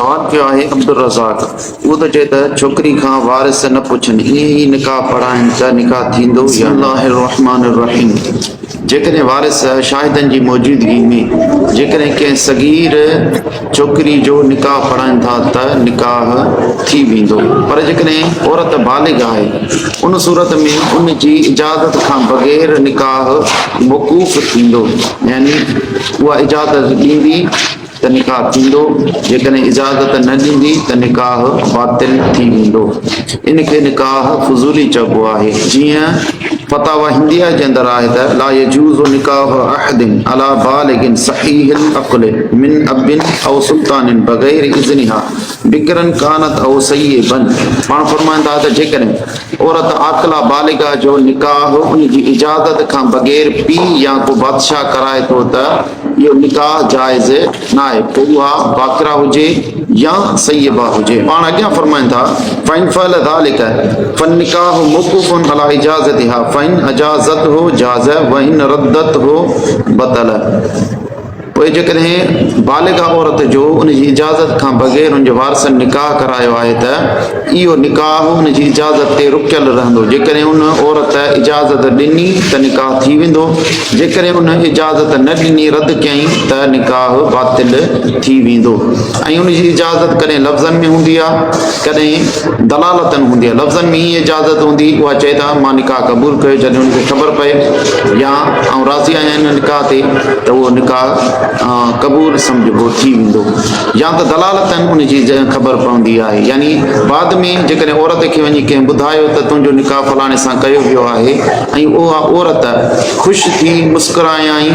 सवाल कयो आहे अब्दुल रज़ाक। उहो त चए त छोकिरी खां वारिस न पुछनि, ईअं ई निकाह पढ़ाइनि त निकाह थींदो? बिस्मिल्लाहिर रहमानिर रहीम। जेकॾहिं वारिस शाहिदनि जी मौजूदगी में जेकॾहिं कंहिं सगीर छोकिरी जो निकाह पढ़ाइनि था त निकाह थी वेंदो, पर जेकॾहिं औरत बालिग आहे उन सूरत में उन जी इजाज़त खां बग़ैर निकाह मौक़ूफ़ थींदो, यानी उहा इजाज़त ॾींदी त निकाह थींदो, जेकॾहिं इजाज़त न ॾींदी त निकाह बातिल थी वेंदो। इनखे निकाह फज़ूली चइबो आहे। जीअं फतावा हिंदिया जे अंदरि आहे त ला यजूज़ु निकाह अहदिन अला बालिगिन सहीहिल अक़्ल मिन अबिन औ सुल्तानिन बग़ैर इज़्निहा बिकरन कानत औ सय्यिबन। पाण फरमाईंदा त जेकॾहिं औरत आक़िला बालिगा जो निकाह उन जी इजाज़त खां बग़ैर पीउ या को बादशाह कराए थो त इहो निकाह जाइज़ न आहे, पोइ उहा बाक़रा हुजे या सय्यबा हुजे। पाण अॻियां फरमाइनि था फ़इन फ़अल ज़ालिक फ़न्निकाहु मौक़ूफ़ुन अला इजाज़तिहा फ़इन अजाज़तहु जाज़ व इन रद्दतहु बतल। पोइ जेकॾहिं बालिगा औरत जो उन जी इजाज़त खां बग़ैर उन जे वारिसनि निकाह करायो आहे त इहो निकाह उन जी इजाज़त ते रुकियल रहंदो। जेकॾहिं उन औरत इजाज़त ॾिनी त निकाह थी वेंदो, जेकॾहिं उन इजाज़त न ॾिनी, रद्द कयईं त निकाह बातिल थी वेंदो। ऐं उन जी इजाज़त कॾहिं लफ़्ज़नि में हूंदी आहे, कॾहिं दलालतनि हूंदी आहे। लफ़्ज़नि में हीअ इजाज़त हूंदी, उहा चए था मां निकाह क़बूल कयो, जॾहिं उनखे ख़बर पए या आउं राज़ी आहियां हिन निकाह ते त उहो निकाह क़बूल सम्झबो थी वेंदो। या त दलालतनि उन जी ख़बर पवंदी आहे, यानी बाद में जेकॾहिं औरत खे वञी कंहिं ॿुधायो त तुंहिंजो निकाह फलाणे सां कयो वियो आहे ऐं उहा औरत ख़ुशि थी मुस्कुरायई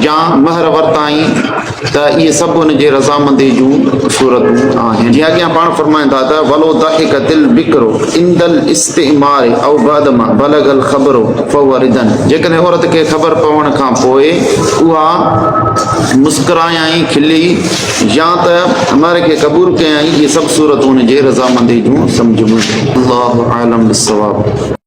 या महर वरिताई त इहे सभु उन जे रज़ामंदी जूं सूरतूं आहिनि। जीअं अॻियां पाण फरमाईंदा त वलो दाहिकतिल बिकरो इंदल इस्तिमार औ बादमा बलगल ख़बरो फहुव रिदन। जेकॾहिं औरत खे ख़बर पवण खां पोइ उहा मुस्कुरायई, खिली या त महर खे क़बूल कयई, इहे सभु सूरतूं उन जे रज़ामंदी जूं सम्झ में। अल्लाहु आलम बिस्सवाब।